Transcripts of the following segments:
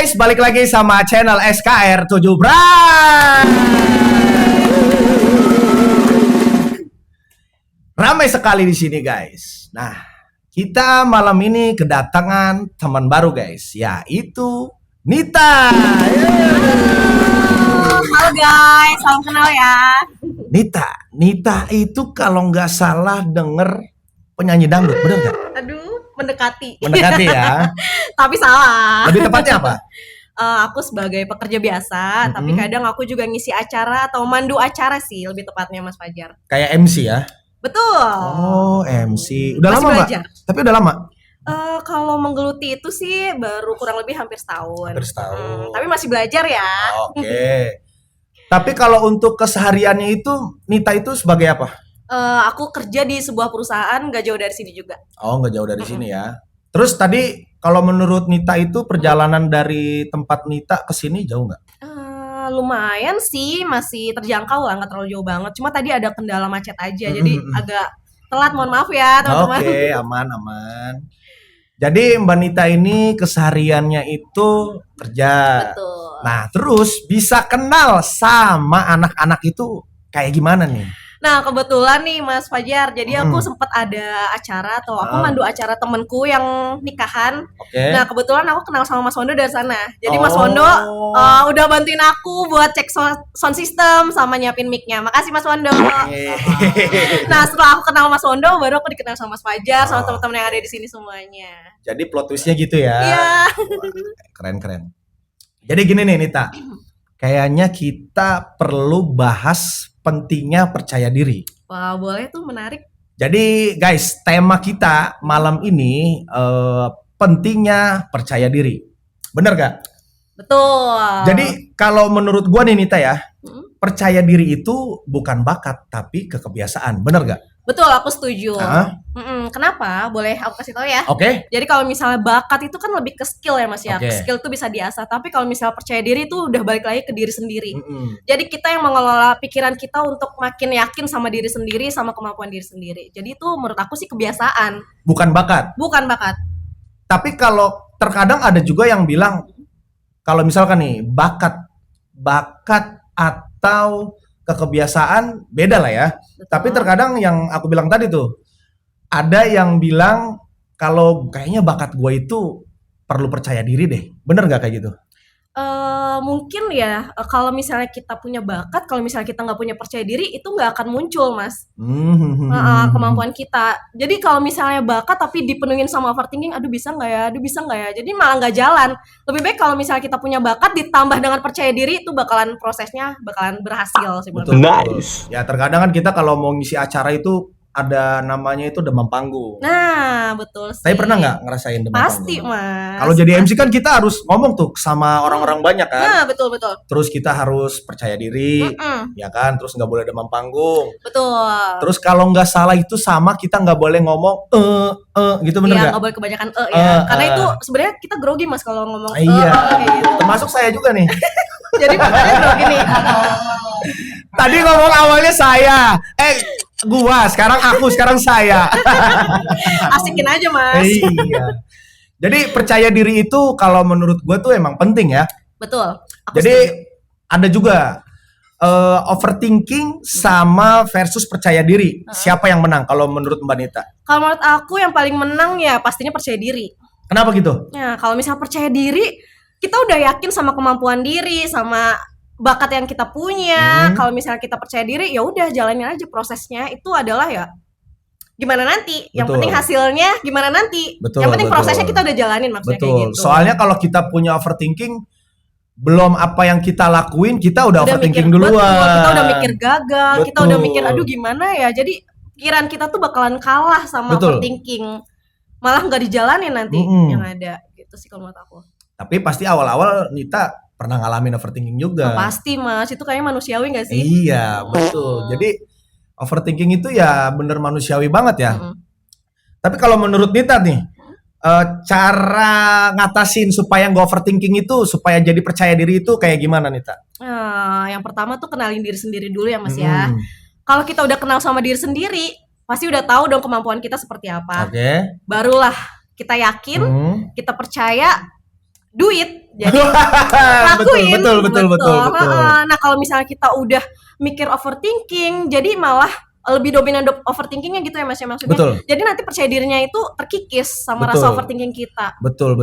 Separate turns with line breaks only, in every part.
guys, balik lagi sama channel SKR 7 Bray. Ramai sekali di sini guys. Nah, kita malam ini kedatangan teman baru guys, yaitu Nita.
Halo guys, salam kenal ya.
Nita itu kalau nggak salah denger penyanyi dangdut, bener nggak?
Aduh, mendekati.
Mendekati ya.
Tapi salah.
Lebih tepatnya apa?
Aku sebagai pekerja biasa, tapi kadang aku juga ngisi acara atau mandu acara sih, lebih tepatnya Mas Fajar.
Kayak MC ya?
Betul.
Oh, MC. Udah
Masih
lama Mbak?
belajar.
Tapi udah lama?
Kalau menggeluti itu sih baru kurang lebih hampir setahun.
Hampir setahun.
Tapi masih belajar ya.
Oke. Tapi kalau untuk kesehariannya itu, Nita itu sebagai apa?
Aku kerja di sebuah perusahaan gak jauh dari sini juga.
Oh, nggak jauh dari sini ya. Terus tadi kalau menurut Nita itu perjalanan dari tempat Nita ke sini jauh nggak?
Lumayan sih, masih terjangkau lah, nggak terlalu jauh banget. Cuma tadi ada kendala macet aja, jadi agak telat. Mohon maaf ya teman-teman.
Oke, aman. Jadi Mbak Nita ini kesehariannya itu kerja.
Betul.
Nah, terus bisa kenal sama anak-anak itu kayak gimana nih?
Nah, kebetulan nih Mas Fajar, jadi aku sempat ada acara atau aku mandu acara temenku yang nikahan.
Oke.
Nah, kebetulan aku kenal sama Mas Wondo dari sana. Jadi Mas
Oh.
Wondo udah bantuin aku buat cek sound system sama nyiapin mic-nya. Makasih Mas Wondo. Nah, setelah aku kenal Mas Wondo, baru aku dikenal sama Mas Fajar, sama teman-teman yang ada di sini semuanya.
Jadi plot twistnya gitu ya?
Iya.
Keren. Jadi gini nih Nita, kayaknya kita perlu bahas pentingnya percaya diri.
Wah, boleh tuh, menarik.
Jadi guys, tema kita malam ini pentingnya percaya diri. Bener gak?
Betul.
Jadi kalau menurut gua nih Nita ya,
Mm.
percaya diri itu bukan bakat tapi kebiasaan. Bener gak?
Betul, aku setuju.
Hah?
Kenapa? Boleh aku kasih tahu ya?
Oke?
Jadi kalau misalnya bakat itu kan lebih ke skill ya Mas ya.
Oke.
Skill itu bisa diasah. Tapi kalau misalnya percaya diri itu udah balik lagi ke diri sendiri.
Mm-mm.
Jadi kita yang mengelola pikiran kita untuk makin yakin sama diri sendiri, sama kemampuan diri sendiri. Jadi itu menurut aku sih kebiasaan,
Bukan bakat.
bukan bakat.
Tapi kalau terkadang ada juga yang bilang kalau misalkan nih bakat atau kebiasaan beda lah ya.
Betul.
Tapi terkadang yang aku bilang tadi tuh ada yang bilang kalau kayaknya bakat gue itu perlu percaya diri deh. Bener nggak kayak gitu?
Mungkin ya kalau misalnya kita punya bakat, kalau misalnya kita nggak punya percaya diri, itu nggak akan muncul Mas. Kemampuan kita. Jadi kalau misalnya bakat tapi dipenuhin sama overthinking, aduh bisa nggak ya, jadi malah nggak jalan. Lebih baik kalau misalnya kita punya bakat ditambah dengan percaya diri, itu prosesnya bakalan berhasil sih menurut
Betul.
aku.
Nice.
Ya terkadang kan kita kalau mau ngisi acara itu ada namanya itu demam panggung.
Nah, betul sih.
Tapi pernah nggak ngerasain demam
Pasti
panggung?
Mas.
Kalau jadi MC kan kita harus ngomong tuh sama orang-orang banyak kan.
Nah, betul.
Terus kita harus percaya diri, ya kan. Terus nggak boleh demam panggung.
Betul.
Terus kalau nggak salah itu sama kita nggak boleh ngomong gitu, bener
Iya,
nggak?
nggak boleh kebanyakan ya. Karena itu sebenarnya kita grogi Mas kalau ngomong
Iya.
kayak gitu.
Termasuk saya juga nih.
Jadi makanya grogi nih.
Tadi ngomong awalnya saya, sekarang aku, sekarang saya.
Asikin aja Mas.
Iya. Jadi percaya diri itu kalau menurut gue tuh emang penting ya.
Betul. Aku
Jadi
setuju.
ada juga overthinking sama versus percaya diri. Siapa yang menang kalau menurut Mbak Nita?
Kalau menurut aku yang paling menang ya pastinya percaya diri.
Kenapa gitu?
Nah, kalau misalnya percaya diri, kita udah yakin sama kemampuan diri, sama bakat yang kita punya. Kalau misalnya kita percaya diri, ya udah jalanin aja prosesnya. Itu adalah ya gimana nanti. Yang
Betul.
penting hasilnya gimana nanti.
Betul,
Yang penting
betul.
prosesnya kita udah jalanin maksudnya kayak
Betul.
gitu.
Soalnya kalau kita punya overthinking, belum apa yang kita lakuin, kita udah overthinking
mikir,
duluan.
betul, kita udah mikir gagal, kita
Betul.
udah mikir aduh gimana ya. Jadi pikiran kita tuh bakalan kalah sama
Betul.
overthinking. Malah nggak dijalanin nanti yang ada. Gitu sih kalau menurut aku.
Tapi pasti awal-awal Nita pernah ngalamin overthinking juga.
Nah, pasti Mas, itu kayaknya manusiawi gak sih?
Iya, betul. Jadi overthinking itu ya bener manusiawi banget ya. Tapi kalau menurut Nita nih, cara ngatasin supaya nggak overthinking itu, supaya jadi percaya diri itu kayak gimana Nita?
Nah, yang pertama tuh kenalin diri sendiri dulu ya Mas ya. Kalau kita udah kenal sama diri sendiri, pasti udah tahu dong kemampuan kita seperti apa.
Oke.
Barulah kita yakin, kita percaya, duit. Jadi lakuin.
betul.
Nah, kalau misalnya kita udah mikir overthinking, jadi malah lebih dominan overthinkingnya gitu ya Mas ya maksudnya.
Betul.
Jadi nanti percaya dirinya itu terkikis sama rasa overthinking kita.
Betul.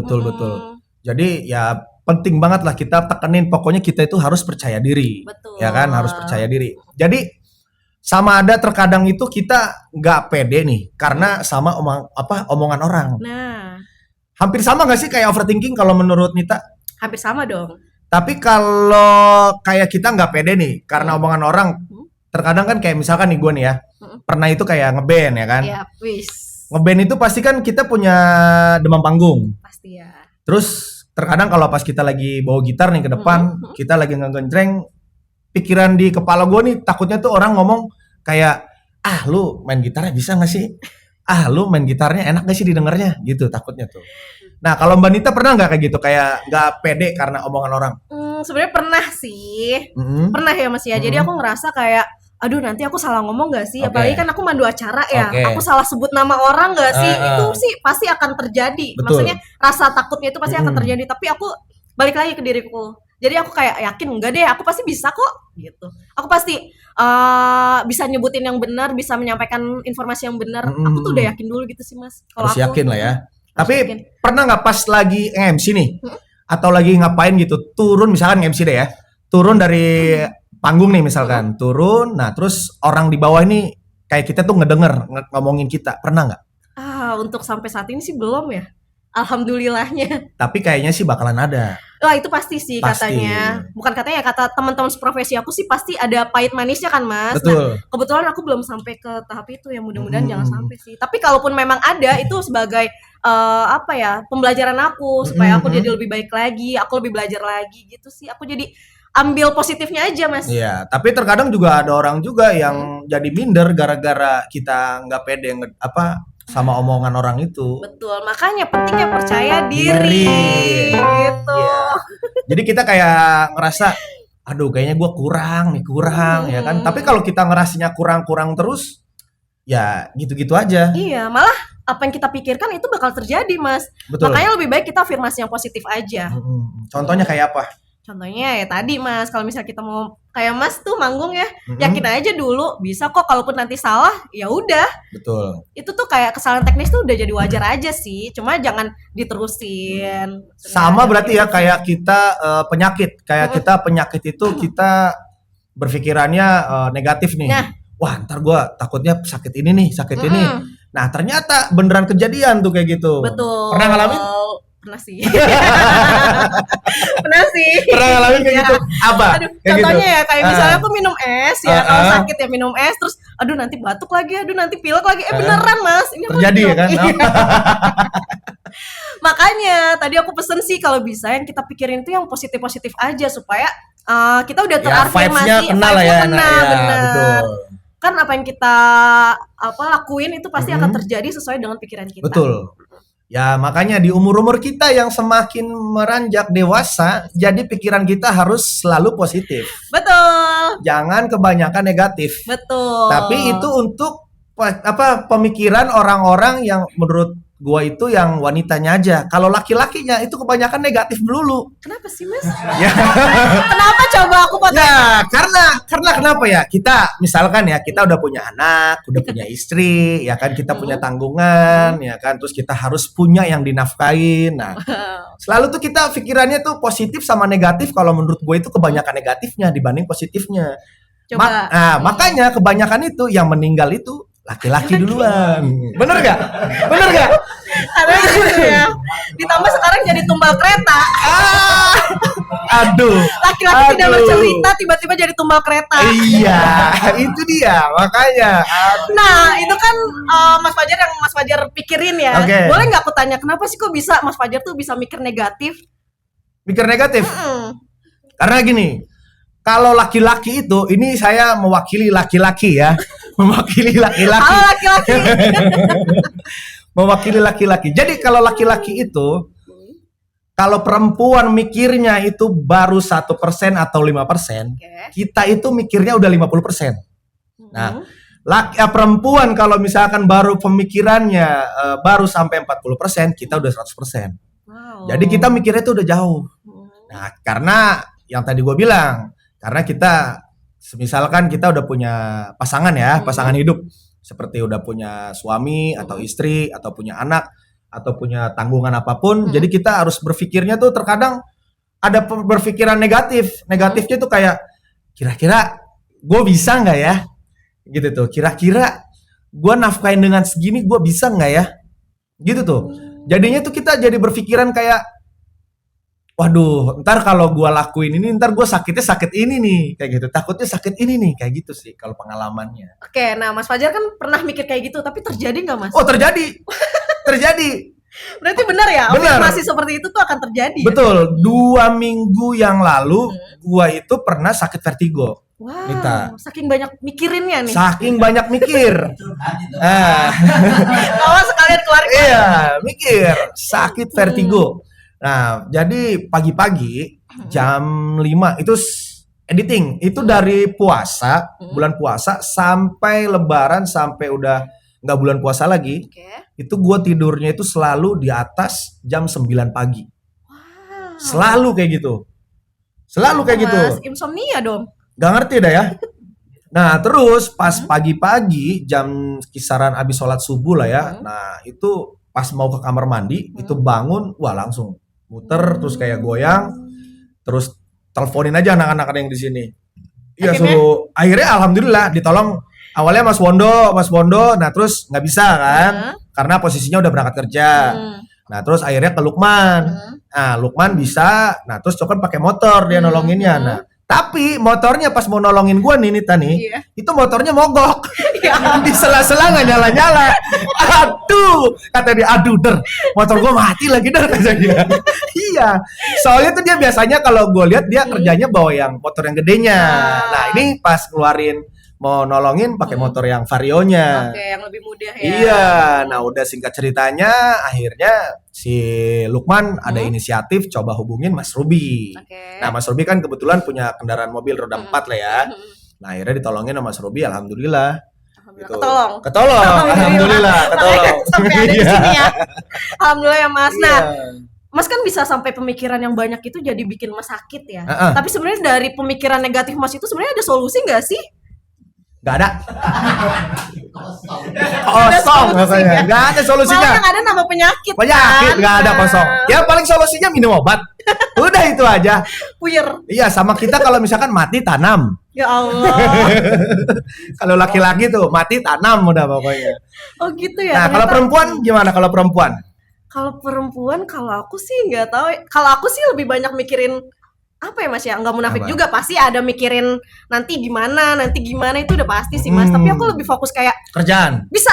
Jadi ya penting banget lah kita tekenin, pokoknya kita itu harus percaya diri.
Betul.
Ya kan, harus percaya diri. Jadi sama ada terkadang itu kita nggak pede nih karena sama omongan orang.
Nah,
hampir sama nggak sih kayak overthinking kalau menurut Nita?
Hampir sama dong.
Tapi kalau kayak kita nggak pede nih karena omongan orang, terkadang kan kayak misalkan nih gue nih ya, pernah itu kayak ngeband ya kan?
Iya, wis.
Ngeband itu pasti kan kita punya demam panggung.
Pasti ya.
Terus terkadang kalau pas kita lagi bawa gitar nih ke depan, kita lagi ngegenjreng, pikiran di kepala gue nih takutnya tuh orang ngomong kayak, lu main gitarnya bisa nggak sih? Lu main gitarnya enak gak sih didengarnya? Gitu takutnya tuh. Nah kalau Mbak Nita pernah nggak kayak gitu? Kayak nggak pede karena omongan orang?
Sebenarnya pernah sih. Pernah ya Mas ya. Jadi aku ngerasa kayak, aduh nanti aku salah ngomong gak sih? Apalagi kan aku mandu acara ya. Aku salah sebut nama orang gak sih? Itu sih pasti akan terjadi.
Betul.
Maksudnya rasa takutnya itu pasti akan terjadi. Tapi aku balik lagi ke diriku. Jadi aku kayak yakin enggak deh, aku pasti bisa kok gitu. Aku pasti bisa nyebutin yang benar, bisa menyampaikan informasi yang benar. Aku tuh udah yakin dulu gitu sih Mas.
Kalau harus yakin lah ya. Tapi
yakin.
Pernah nggak pas lagi MC nih, atau lagi ngapain gitu, turun misalkan MC deh ya, turun dari panggung nih misalkan, turun, nah terus orang di bawah ini kayak kita tuh ngedenger ngomongin kita, pernah nggak?
Untuk sampai saat ini sih belum ya. Alhamdulillahnya.
Tapi kayaknya sih bakalan ada.
Wah itu pasti sih katanya. Bukan katanya, kata teman-teman seprofesi aku sih pasti ada pahit manisnya kan Mas.
Betul.
Nah, kebetulan aku belum sampai ke tahap itu ya, mudah-mudahan jangan sampai sih. Tapi kalaupun memang ada, itu sebagai pembelajaran aku supaya aku jadi lebih baik lagi, aku lebih belajar lagi gitu sih. Aku jadi ambil positifnya aja Mas.
Iya, tapi terkadang juga ada orang juga yang jadi minder gara-gara kita nggak pede sama omongan orang itu.
Betul, makanya pentingnya percaya diri. Gitu.
Yeah. Jadi kita kayak ngerasa, aduh kayaknya gue kurang ya kan. Tapi kalau kita ngerasanya kurang terus, ya gitu-gitu aja.
Iya, malah apa yang kita pikirkan itu bakal terjadi Mas.
Betul.
Makanya lebih baik kita afirmasi yang positif aja.
Contohnya kayak apa?
Contohnya ya tadi Mas, kalau misalnya kita mau kayak Mas tuh manggung ya, yakin aja dulu bisa kok, kalaupun nanti salah ya udah.
Betul.
Itu tuh kayak kesalahan teknis tuh udah jadi wajar aja sih, cuma jangan diterusin.
Sama berarti ya kayak kita penyakit, kita penyakit itu kita berpikirannya negatif nih.
Nah.
Wah ntar gue takutnya sakit ini. Nah ternyata beneran kejadian tuh kayak gitu.
Betul.
Pernah ngalamin?
Pernah sih. Pernah
ngalamin kayak gitu. Apa?
Aduh,
kayak
contohnya
gitu.
Ya kayak misalnya aku minum es ya, kalau sakit ya minum es, terus aduh nanti batuk lagi, aduh nanti pilek lagi. Beneran Mas, ini
terjadi ya kan?
Makanya tadi aku pesen sih kalau bisa yang kita pikirin itu yang positif-positif aja supaya kita udah terafirmasi,
vibes-nya kena ya.
Benar.
Betul.
Kan apa yang kita lakuin itu pasti akan terjadi sesuai dengan pikiran kita.
Betul. Ya makanya di umur-umur kita yang semakin meranjak dewasa, jadi pikiran kita harus selalu positif.
Betul.
Jangan kebanyakan negatif.
Betul.
Tapi itu untuk pemikiran orang-orang yang menurut gua itu yang wanitanya aja. Kalau laki-lakinya itu kebanyakan negatif melulu.
Kenapa sih Mas?
Ya.
Kenapa coba aku potong?
Ya karena kenapa ya? Kita misalkan ya kita udah punya anak, udah punya istri, ya kan kita punya tanggungan, ya kan terus kita harus punya yang dinafkahin. Nah, selalu tuh kita pikirannya tuh positif sama negatif. Kalau menurut gue itu kebanyakan negatifnya dibanding positifnya.
Coba.
Makanya kebanyakan itu yang meninggal itu laki-laki duluan. Bener gak?
Karena gitu ya. Ditambah sekarang jadi tumbal kereta.
Aduh.
Laki-laki tidak bercerita tiba-tiba jadi tumbal kereta.
Iya, itu dia makanya.
Nah, itu kan Mas Fajar pikirin ya.
Okay.
Boleh nggak aku tanya kenapa sih kok bisa Mas Fajar tuh bisa mikir negatif?
Mikir negatif? Karena gini, kalau laki-laki itu, ini saya mewakili laki-laki ya. Mewakili laki-laki.
Halo laki-laki.
Mewakili laki-laki. Jadi kalau laki-laki itu, kalau perempuan mikirnya itu baru 1% atau 5%, kita itu mikirnya udah 50%. Nah, perempuan kalau misalkan baru pemikirannya baru sampai 40%, kita udah 100%.
Wow.
Jadi kita mikirnya tuh udah jauh. Nah, karena yang tadi gue bilang, karena kita misalkan kita udah punya pasangan ya, pasangan hidup, seperti udah punya suami atau istri atau punya anak atau punya tanggungan apapun, jadi kita harus berpikirnya tuh terkadang ada berpikiran negatif. Negatifnya tuh kayak kira-kira gue bisa nggak ya? Gitu tuh. Kira-kira gue nafkain dengan segini gue bisa nggak ya? Gitu tuh. Jadinya tuh kita jadi berpikiran kayak, waduh, ntar kalau gue lakuin ini, ntar gue sakitnya sakit ini nih, kayak gitu. Takutnya sakit ini nih, kayak gitu sih kalau pengalamannya.
Oke, nah Mas Fajar kan pernah mikir kayak gitu, tapi terjadi nggak Mas?
Oh terjadi, terjadi.
Berarti benar ya,
Benar.
afirmasi seperti itu tuh akan terjadi.
Betul. 2 minggu yang lalu, gue itu pernah sakit vertigo.
Wow,
Nita.
saking banyak mikirinnya nih.
Saking banyak mikir.
Oh, sekalian keluar.
Iya, mikir. Sakit vertigo. Nah, jadi pagi-pagi jam 5 itu editing. Itu dari puasa, bulan puasa sampai lebaran sampai udah nggak bulan puasa lagi.
Oke.
Itu gue tidurnya itu selalu di atas jam 9 pagi.
Wow.
Selalu kayak gitu. Selalu kayak gitu.
Mas, insomnia dong.
Gak ngerti dah ya. Nah terus pas pagi-pagi jam kisaran abis sholat subuh lah ya. Nah itu pas mau ke kamar mandi itu bangun, wah langsung muter terus kayak goyang. Terus teleponin aja anak-anak yang di sini. Iya suruh. Akhirnya alhamdulillah ditolong. Awalnya Mas Wondo. Nah terus nggak bisa kan? Karena posisinya udah berangkat kerja. Nah terus akhirnya ke Lukman. Nah Lukman bisa. Nah terus Cokon pakai motor dia nolonginnya. Nah tapi motornya pas mau nolongin gua nih Nita nih, itu motornya mogok. Di sela-sela nggak nyala-nyala. Aduh, kata dia, aduh der, motor gua mati lagi der kata dia. Iya, soalnya tuh dia biasanya kalau gua lihat dia kerjanya bawa yang motor yang gedenya. Nah ini pas keluarin mau nolongin pakai motor yang Varionya.
Oke, yang lebih mudah ya.
Iya, nah udah singkat ceritanya akhirnya si Lukman ada inisiatif coba hubungin Mas Ruby. Nah Mas Ruby kan kebetulan punya kendaraan mobil roda 4 lah ya. Nah akhirnya ditolongin sama Mas Ruby, alhamdulillah. Gitu. Ketolong. Alhamdulillah, ketolong.
Sampai ada di sini ya. Alhamdulillah ya Mas. Nah, Mas kan bisa sampai pemikiran yang banyak itu jadi bikin Mas sakit ya. Tapi sebenarnya dari pemikiran negatif Mas itu sebenarnya ada solusi nggak sih?
Gak ada. Kosong rasanya. Gak ada solusinya.
Malah yang ada nama penyakit.
Penyakit
kan?
gak ada kosong. Ya paling solusinya minum obat. Udah itu aja.
Puyer.
Iya sama kita kalau misalkan mati tanam.
Ya Allah.
Kalau laki-laki tuh mati tanam udah pokoknya.
Oh gitu ya.
Nah kalau perempuan gimana kalau perempuan?
Kalau perempuan kalau aku sih nggak tahu. Kalau aku sih lebih banyak mikirin apa ya Mas ya, nggak munafik juga, pasti ada mikirin nanti gimana itu udah pasti sih Mas. Tapi aku lebih fokus kayak
kerjaan
bisa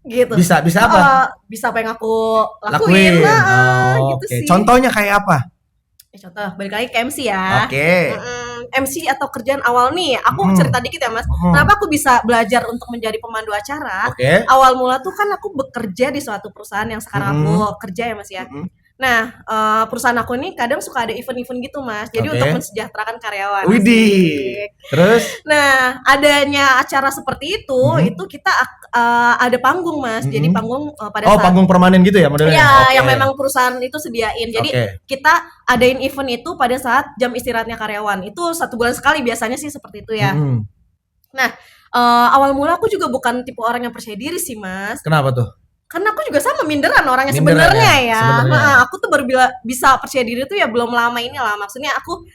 gitu.
Bisa apa?
Bisa apa yang aku lakuin. Gitu sih.
Contohnya kayak apa?
Contoh balik lagi ke MC ya. MC atau kerjaan awal nih, aku cerita dikit ya Mas. Kenapa aku bisa belajar untuk menjadi pemandu acara? Awal mula tuh kan aku bekerja di suatu perusahaan yang sekarang aku kerja ya Mas ya. Nah, perusahaan aku ini kadang suka ada event-event gitu Mas. Jadi untuk mensejahterakan karyawan.
Widih. Terus?
Nah, adanya acara seperti itu kita ada panggung Mas. Jadi panggung pada saat
panggung permanen gitu ya modelnya?
Iya, yang memang perusahaan itu sediain. Jadi kita adain event itu pada saat jam istirahatnya karyawan. Itu 1 bulan sekali biasanya sih seperti itu ya. Nah, awal mula aku juga bukan tipe orang yang percaya diri sih Mas.
Kenapa tuh?
Karena aku juga sama minderan orangnya sebenarnya ya. Aku tuh baru bisa percaya diri tuh ya belum lama ini lah. Maksudnya aku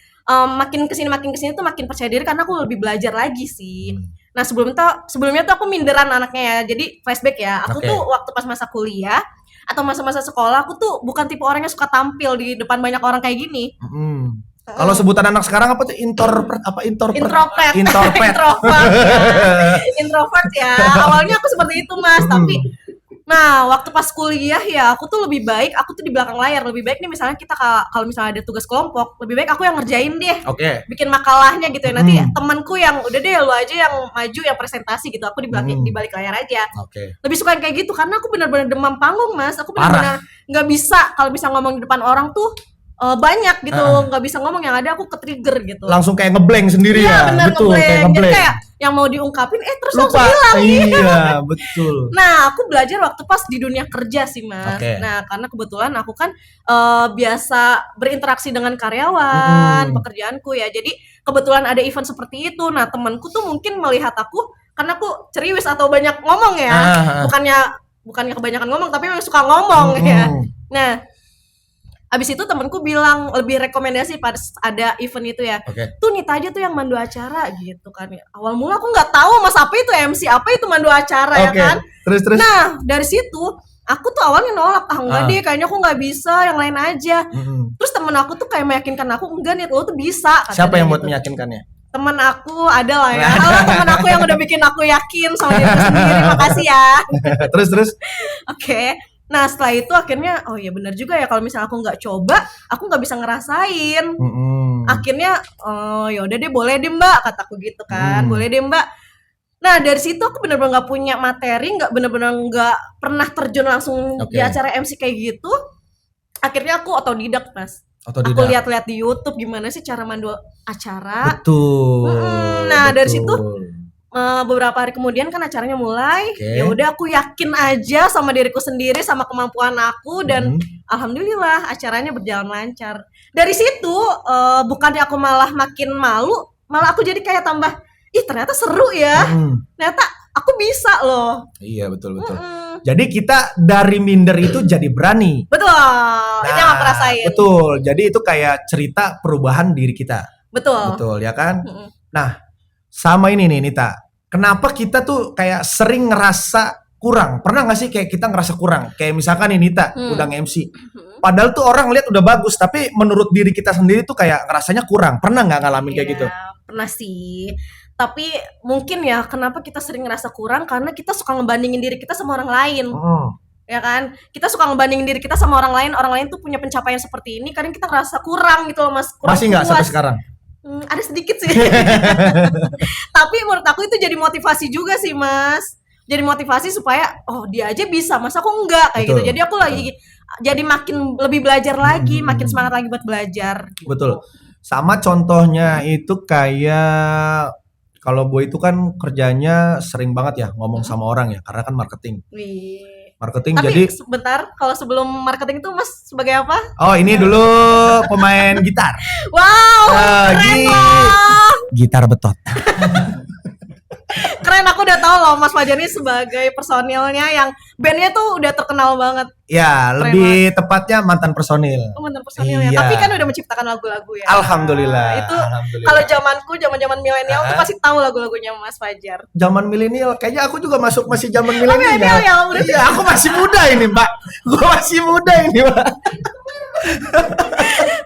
makin kesini tuh makin percaya diri karena aku lebih belajar lagi sih. Nah sebelumnya tuh aku minderan anaknya ya. Jadi flashback ya. Aku tuh waktu pas masa kuliah atau masa-masa sekolah aku tuh bukan tipe orang yang suka tampil di depan banyak orang kayak gini.
Kalau sebutan anak sekarang apa tuh introvert
introvert ya. Awalnya aku seperti itu Mas, tapi nah waktu pas kuliah ya aku tuh lebih baik aku tuh di belakang layar. Lebih baik nih misalnya kita kalau misalnya ada tugas kelompok, lebih baik aku yang ngerjain deh. Bikin makalahnya gitu ya. Nanti temanku yang udah deh lu aja yang maju yang presentasi gitu. Aku di balik layar aja. Lebih suka yang kayak gitu karena aku benar-benar demam panggung Mas. Aku benar-benar nggak bisa kalau bisa ngomong di depan orang tuh banyak gitu, nggak bisa ngomong, yang ada aku ke-trigger gitu.
Langsung kayak ngeblank sendiri ya.
Bener,
Betul,
ngeblank.
kayak ngeblank.
Jadi kayak yang mau diungkapin terus
Lupa.
langsung hilang.
Iya, betul.
Nah, aku belajar waktu pas di dunia kerja sih, Mas.
Oke.
Nah, karena kebetulan aku kan biasa berinteraksi dengan karyawan, pekerjaanku ya. Jadi kebetulan ada event seperti itu. Nah, temanku tuh mungkin melihat aku karena aku ceriwis atau banyak ngomong ya. Bukannya kebanyakan ngomong, tapi memang suka ngomong ya. Nah, abis itu temenku bilang lebih rekomendasi pas ada event itu ya. Tuh Nita aja tuh yang mandu acara gitu kan. Awal mula aku nggak tahu Mas apa itu MC, apa itu mandu acara ya kan.
Terus.
Nah dari situ aku tuh awalnya nolak, enggak deh kayaknya aku nggak bisa, yang lain aja. Terus temen aku tuh kayak meyakinkan aku, enggak nih lo tuh bisa.
Siapa yang buat meyakinkannya?
Temen aku ada lah ya. Halo temen aku yang udah bikin aku yakin sama diri sendiri, makasih ya.
Terus.
Oke. Nah setelah itu akhirnya oh ya benar juga ya, kalau misalnya aku nggak coba aku nggak bisa ngerasain. Akhirnya ya udah deh, boleh deh Mbak, kataku gitu kan. Boleh deh Mbak. Nah dari situ aku benar-benar nggak punya materi, benar-benar nggak pernah terjun langsung di acara MC kayak gitu. Akhirnya aku otodidak Mas. Aku lihat-lihat di YouTube gimana sih cara mandu acara.
Betul.
Nah dari situ beberapa hari kemudian kan acaranya mulai. Ya udah aku yakin aja sama diriku sendiri, sama kemampuan aku, dan alhamdulillah acaranya berjalan lancar. Dari situ bukannya aku malah makin malu, malah aku jadi kayak tambah ternyata seru ya. Ternyata aku bisa loh.
Iya betul. Jadi kita dari minder itu jadi berani.
Betul. Itu yang aku rasain.
Betul. Jadi itu kayak cerita perubahan diri kita. Betul ya kan? Nah, sama ini nih Nita. Kenapa kita tuh kayak sering ngerasa kurang? Pernah gak sih kayak kita ngerasa kurang? Kayak misalkan nih Nita udah nge-MC. Padahal tuh orang lihat udah bagus, tapi menurut diri kita sendiri tuh kayak ngerasanya kurang. Pernah gak ngalamin kayak gitu?
Pernah sih. Tapi mungkin ya kenapa kita sering ngerasa kurang, karena kita suka ngebandingin diri kita sama orang lain. Ya kan? Kita suka ngebandingin diri kita sama orang lain tuh punya pencapaian seperti ini, kadang kita ngerasa kurang gitu loh Mas.
Masih nggak sampai sekarang?
Ada sedikit sih. Tapi menurut aku itu jadi motivasi juga sih Mas. Jadi motivasi supaya dia aja bisa, masa aku enggak kayak gitu. Jadi aku lagi jadi makin lebih belajar lagi, makin semangat lagi buat belajar.
Betul. Sama contohnya itu kayak kalau gue itu kan kerjanya sering banget ya ngomong sama orang ya, karena kan marketing. Marketing.
Tapi
jadi
sebentar, kalau sebelum marketing itu Mas sebagai apa?
Oh ini dulu pemain gitar.
Wow, keren loh.
Gitar betot.
Keren, aku udah tahu loh Mas Fajar ini sebagai personilnya yang bandnya tuh udah terkenal banget.
Ya, keren lebih banget. Tepatnya mantan personil.
Mantan personil ya. Tapi kan udah menciptakan lagu-lagu ya.
Alhamdulillah.
Itu kalau zaman milenial tuh pasti tahu lagu-lagunya Mas Fajar.
Zaman milenial, kayaknya aku juga masih zaman milenial.
Ya,
iya, aku masih muda ini, Mbak. Gue masih muda ini, Mbak.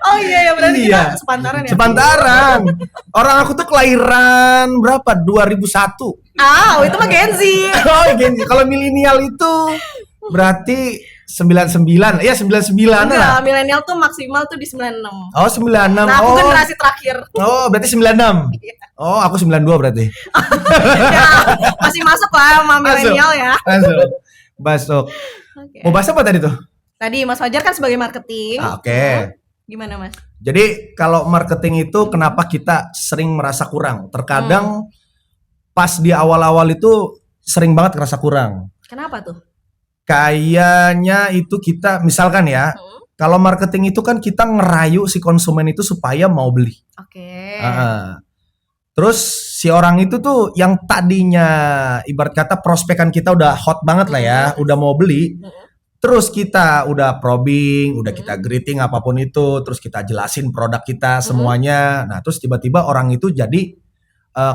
Oh iya, berarti kita sepantaran ya.
Sepantaran. Orang aku tuh kelahiran berapa? 2001.
Itu mah Gen Z.
Gen Z. Kalau milenial itu berarti 99. Ya 99 lah.
Milenial tuh maksimal tuh di 96.
Oh, 96.
Nah, aku generasi terakhir.
Oh, berarti 96. Oh, aku 92 berarti.
Ya, masih masuk lah sama milenial ya.
Masuk. Mau bahas apa tadi tuh?
Tadi Mas Fajar kan sebagai marketing.
Oke.
Gimana Mas?
Jadi kalau marketing itu kenapa kita sering merasa kurang? Terkadang pas di awal-awal itu sering banget ngerasa kurang.
Kenapa tuh?
Kayaknya itu kita misalkan ya, kalau marketing itu kan kita ngerayu si konsumen itu supaya mau beli. Terus si orang itu tuh yang tadinya ibarat kata prospekan kita udah hot banget lah ya, udah mau beli. Terus kita udah probing, udah kita greeting apapun itu, terus kita jelasin produk kita semuanya. Nah, terus tiba-tiba orang itu jadi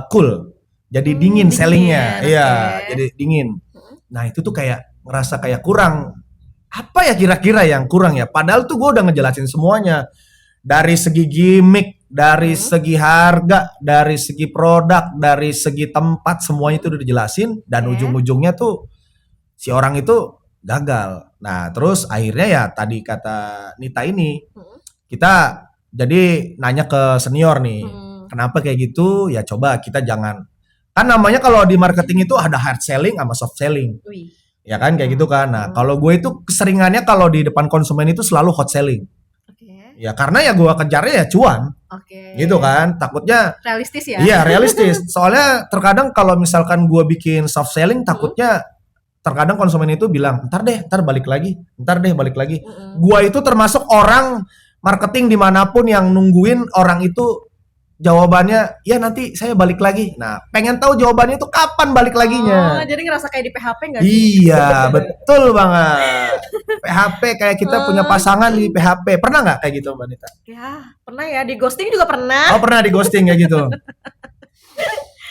cool, jadi dingin sellingnya, jadi dingin. Nah, itu tuh kayak ngerasa kayak kurang. Apa ya kira-kira yang kurang ya? Padahal tuh gue udah ngejelasin semuanya. Dari segi gimmick, dari segi harga, dari segi produk, dari segi tempat, semuanya itu udah dijelasin. Dan ujung-ujungnya tuh si orang itu gagal. Nah, terus akhirnya ya tadi kata Nita ini, kita jadi nanya ke senior nih, kenapa kayak gitu? Ya coba kita jangan, kan namanya kalau di marketing itu ada hard selling sama soft selling. Ya kan kayak gitu kan. Nah, kalau gue itu keseringannya kalau di depan konsumen itu selalu hot selling. Ya karena ya gue kejarnya ya cuan.
Oke.
Gitu kan. Takutnya
realistis ya.
iya realistis. Soalnya terkadang kalau misalkan gue bikin soft selling, takutnya terkadang konsumen itu bilang, ntar balik lagi. Gua itu termasuk orang marketing dimanapun yang nungguin orang itu jawabannya, ya nanti saya balik lagi. Nah, pengen tahu jawabannya itu kapan balik laginya.
Jadi ngerasa kayak di PHP nggak sih?
Iya, betul banget. PHP kayak kita punya pasangan di PHP. Pernah nggak kayak gitu, Mbak Nita?
Ya, pernah ya. Di ghosting juga pernah.
Oh, pernah di ghosting kayak gitu.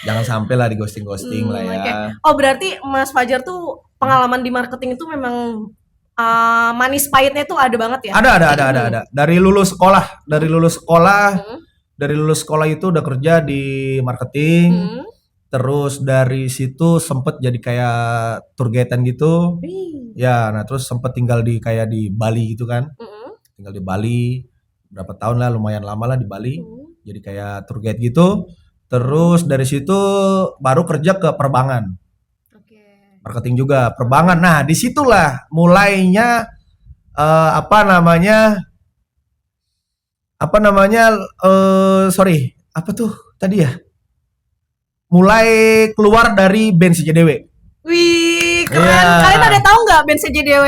Jangan sampai lah di ghosting lah ya.
Okay. Oh, berarti Mas Fajar tuh pengalaman di marketing itu memang manis pahitnya tuh ada banget ya?
Ada. Dari lulus sekolah itu udah kerja di marketing. Terus dari situ sempet jadi kayak tour guide-an gitu. Ya, nah terus sempet tinggal di Bali gitu kan. Tinggal di Bali berapa tahun lah, lumayan lama lah di Bali. Jadi kayak tour guide gitu. Terus dari situ baru kerja ke perbankan. Marketing juga perbankan. Nah, disitulah mulainya mulai keluar dari band CJDW.
Wih, keren. Kalian ada tahu nggak band CJDW?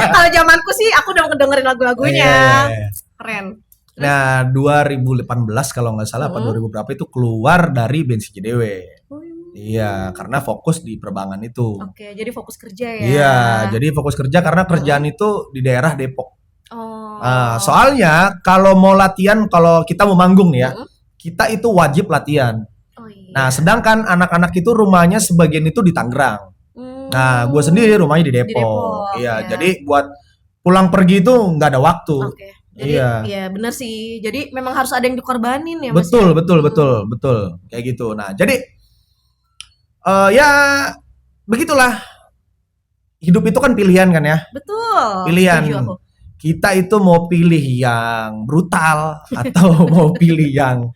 Kalau zamanku sih aku udah ngedengerin lagu-lagunya. Keren.
Nah, 2018 kalau nggak salah, apa 2000 berapa itu keluar dari band CJDW. Iya, karena fokus di perbankan itu.
Oke, jadi fokus kerja ya.
Iya, jadi fokus kerja karena kerjaan itu di daerah Depok. Nah, soalnya kalau mau latihan, kalau kita mau manggung nih ya, kita itu wajib latihan. Nah, sedangkan anak-anak itu rumahnya sebagian itu di Tangerang. Nah, gue sendiri rumahnya di Depok. Iya, jadi buat pulang pergi itu nggak ada waktu.
Jadi iya benar sih. Jadi memang harus ada yang dikorbanin ya, Mas.
Betul. Kayak gitu. Nah, jadi ya begitulah. Hidup itu kan pilihan kan ya?
Betul.
Pilihan. Kita itu mau pilih yang brutal atau mau pilih yang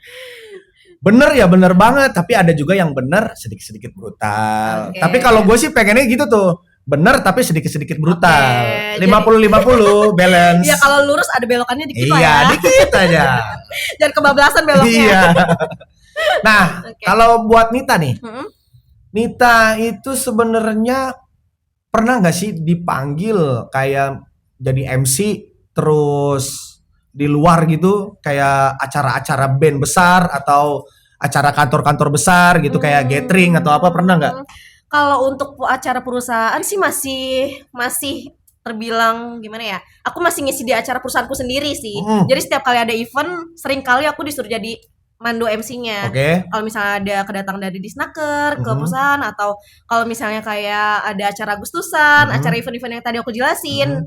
bener ya bener banget, tapi ada juga yang bener sedikit-sedikit brutal. Tapi kalau gue sih pengennya gitu tuh, bener tapi sedikit-sedikit brutal. 50-50 balance.
Iya, kalau lurus ada belokannya dikit lah ya.
Iya, dikit aja.
Jangan kebablasan beloknya.
Iya. Nah, kalau buat Nita nih, Nita itu sebenarnya pernah nggak sih dipanggil kayak jadi MC terus di luar gitu, kayak acara-acara band besar atau acara kantor-kantor besar gitu, kayak gathering atau apa, pernah nggak?
Kalau untuk acara perusahaan sih masih terbilang gimana ya? Aku masih ngisi di acara perusahaanku sendiri sih. Jadi setiap kali ada event, sering kali aku disuruh jadi mandu MC-nya. Kalau misalnya ada kedatangan dari Disnaker ke perusahaan, atau kalau misalnya kayak ada acara Agustusan, acara event-event yang tadi aku jelasin,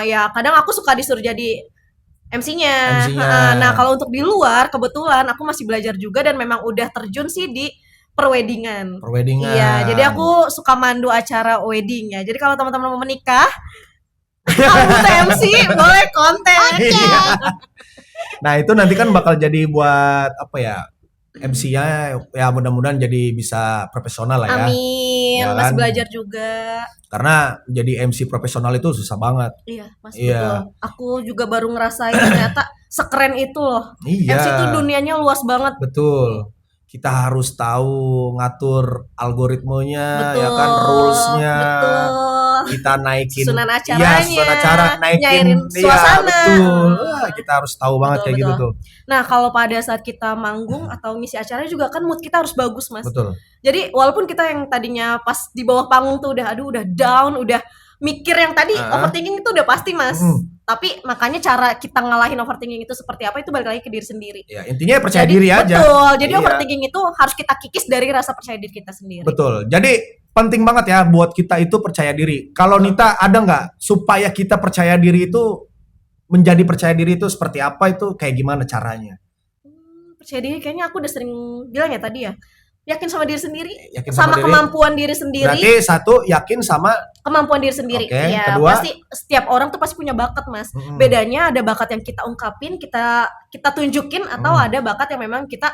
ya kadang aku suka disuruh jadi MC-nya. Nah, kalau untuk di luar kebetulan aku masih belajar juga dan memang udah terjun sih di perweddingan. Iya, jadi aku suka mandu acara wedding ya. Jadi kalau teman-teman mau menikah, kamu butuh MC, boleh kontak.
Nah, itu nanti kan bakal jadi buat apa ya? MC-nya ya mudah-mudahan jadi bisa profesional lah ya.
Amin. Ya kan? Masih belajar juga.
Karena jadi MC profesional itu susah banget.
Iya, Mas, betul. Aku juga baru ngerasain ternyata sekeren itu loh. MC itu dunianya luas banget.
Betul. Kita harus tahu ngatur algoritmenya, ya kan, rules-nya. Kita naikin
susunan acaranya,
naikin
suasana.
Betul. Kita harus tahu banget kayak gitu tuh.
Nah, kalau pada saat kita manggung atau ngisi acara juga kan mood kita harus bagus, Mas.
Betul.
Jadi walaupun kita yang tadinya pas di bawah panggung tuh udah down, udah mikir yang tadi overthinking itu udah pasti, Mas. Tapi makanya cara kita ngalahin overthinking itu seperti apa itu balik lagi ke diri sendiri.
Ya, intinya percaya diri aja.
Betul. Jadi overthinking itu harus kita kikis dari rasa percaya diri kita sendiri.
Betul. Jadi penting banget ya buat kita itu percaya diri. Kalau Nita ada nggak supaya kita percaya diri itu menjadi percaya diri itu seperti apa, itu kayak gimana caranya?
Percaya diri kayaknya aku udah sering bilang ya tadi ya. Yakin sama diri sendiri,
sama
kemampuan diri sendiri.
Berarti satu, yakin sama
kemampuan diri sendiri. Ya,
kedua,
pasti setiap orang tuh pasti punya bakat, Mas. Bedanya ada bakat yang kita ungkapin, kita tunjukin, atau ada bakat yang memang kita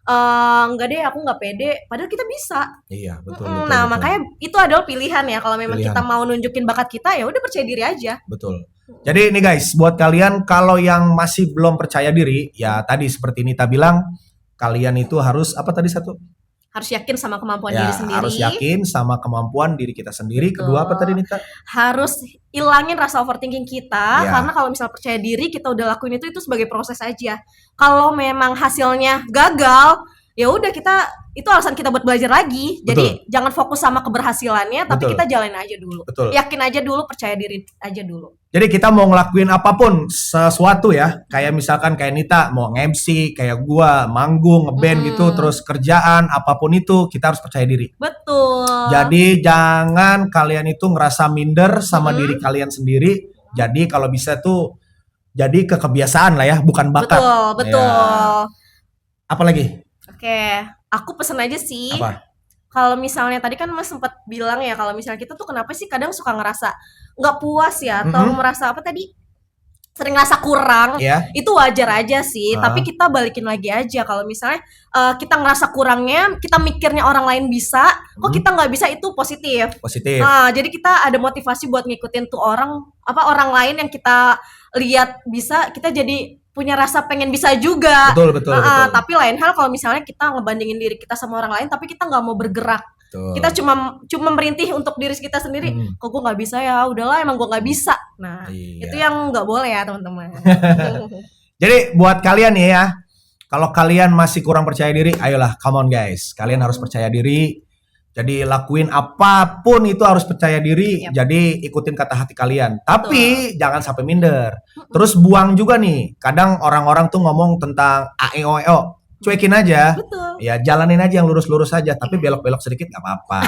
enggak deh aku nggak pede, padahal kita bisa.
Iya, betul,
Nah,
betul.
makanya itu adalah pilihan ya, kalau memang
Pilihan.
kita mau nunjukin bakat kita ya udah percaya diri aja.
Betul. Jadi ini guys, buat kalian kalau yang masih belum percaya diri, ya tadi seperti Nita bilang, kalian itu harus apa tadi satu?
Harus yakin sama kemampuan
Ya,
diri sendiri.
harus yakin sama kemampuan diri kita sendiri.
Betul.
Kedua apa tadi Nita?
Harus ilangin rasa overthinking kita,
Ya.
karena kalau misal percaya diri kita udah lakuin itu sebagai proses aja. Kalau memang hasilnya gagal, ya udah itu alasan kita buat belajar lagi. Jadi jangan fokus sama keberhasilannya, tapi
Betul.
kita jalanin aja dulu.
Betul.
Yakin aja dulu, percaya diri aja dulu.
Jadi kita mau ngelakuin apapun sesuatu ya, kayak misalkan kayak Nita mau nge-MC, kayak gua manggung, ngeband gitu, terus kerjaan apapun itu kita harus percaya diri.
Betul.
Jadi jangan kalian itu ngerasa minder sama diri kalian sendiri. Jadi kalau bisa tuh jadi kebiasaan lah ya, bukan bakat.
Betul.
Ya. Apalagi?
Oke, aku pesen aja sih.
Apa?
Kalau misalnya tadi kan Mas sempat bilang ya, kalau misalnya kita tuh kenapa sih kadang suka ngerasa nggak puas ya, atau merasa apa tadi, sering ngerasa kurang.
Ya.
Itu wajar aja sih, tapi kita balikin lagi aja. Kalau misalnya kita ngerasa kurangnya, kita mikirnya orang lain bisa, kok kita nggak bisa, itu positif.
Positif.
Nah, jadi kita ada motivasi buat ngikutin tuh orang lain yang kita lihat bisa, kita jadi punya rasa pengen bisa juga.
Betul.
Tapi lain hal kalau misalnya kita ngebandingin diri kita sama orang lain, tapi kita nggak mau bergerak.
Betul.
Kita cuma merintih untuk diri kita sendiri. Kok gue nggak bisa ya? Udahlah, emang gue nggak bisa. Nah, itu yang nggak boleh ya teman-teman.
Jadi buat kalian nih ya, kalau kalian masih kurang percaya diri, ayolah, come on guys, kalian harus percaya diri. Jadi lakuin apapun itu harus percaya diri. Jadi ikutin kata hati kalian. Tapi jangan sampai minder. Terus buang juga nih. Kadang orang-orang tuh ngomong tentang AEOEO. Cuekin aja.
Betul.
Ya jalanin aja yang lurus-lurus aja. Tapi belok-belok sedikit nggak apa-apa.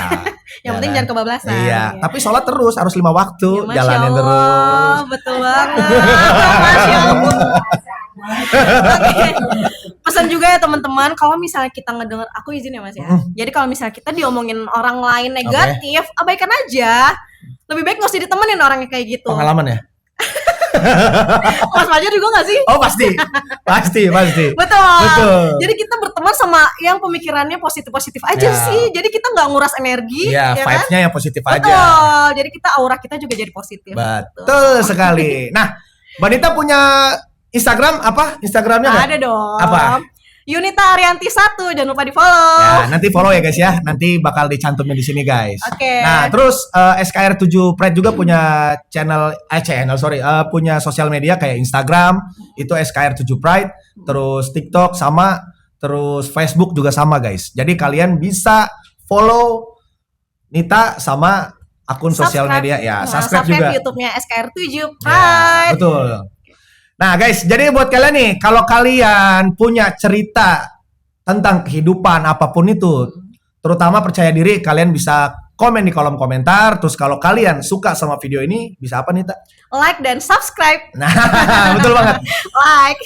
Yang penting jangan kebablasan.
Iya. Tapi sholat terus harus 5 waktu.
Ya,
jalanin terus.
Betul banget. Masya Allah. Oke. Pesan juga ya teman-teman, kalau misalnya kita ngedenger, aku izin ya Mas ya. Jadi kalau misalnya kita diomongin orang lain negatif, abaikan aja. Lebih baik nggak usah ditemenin orang yang kayak gitu.
Pengalaman ya?
Mas Fajar juga gak sih?
Oh pasti.
Betul. Jadi kita berteman sama yang pemikirannya positif-positif aja sih. Jadi kita nggak nguras energi.
Iya,
ya
vibes-nya
kan?
yang positif aja.
Betul. Jadi kita aura kita juga jadi positif.
Betul sekali. Nah, Mbak Nita punya Instagram apa? Instagramnya nggak?
Ada dong.
Apa?
Yunita Arianti 1, jangan lupa di follow.
Ya, nanti follow ya guys ya. Nanti bakal dicantumin di sini guys.
Oke.
Nah, terus SKR7 Pride juga punya punya sosial media kayak Instagram, itu SKR7 Pride, terus TikTok sama, terus Facebook juga sama guys. Jadi kalian bisa follow Nita sama akun sosial media ya. Subscribe juga.
YouTube-nya SKR7 Pride.
Ya, betul. Nah guys, jadi buat kalian nih, kalau kalian punya cerita tentang kehidupan apapun itu, terutama percaya diri, kalian bisa komen di kolom komentar. Terus kalau kalian suka sama video ini, bisa apa nih, Tak?
Like dan subscribe.
Nah, betul banget.
Like.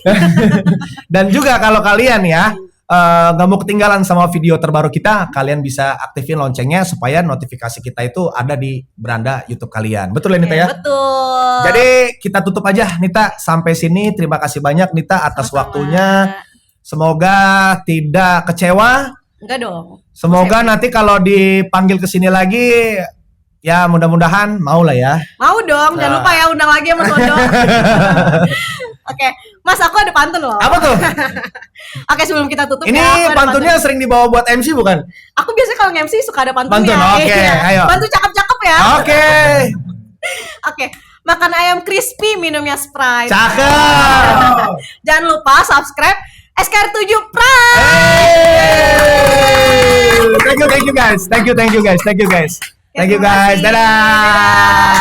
Dan juga kalau kalian ya nggak mau ketinggalan sama video terbaru kita, kalian bisa aktifin loncengnya supaya notifikasi kita itu ada di beranda YouTube kalian. Betul ya Nita ya?
Betul.
Jadi kita tutup aja Nita, sampai sini. Terima kasih banyak Nita atas waktunya. Semoga tidak kecewa.
Enggak dong.
Semoga nanti kalau dipanggil ke sini lagi, ya mudah-mudahan mau lah ya.
Mau dong, jangan lupa ya undang lagi sama Sondo. Oke, Mas, aku ada pantun loh.
Apa tuh?
Oke, sebelum kita tutup
Ini
ya,
pantunnya sering dibawa buat MC bukan?
Aku biasanya kalau nge-MC suka ada pantunnya.
Pantun, oke, ayo.
Pantun cakep-cakep ya.
Oke.
Oke, makan ayam crispy, minumnya Sprite.
Cakep.
Jangan lupa subscribe SKR7 Pride.
Hey. Thank you guys. Dadah.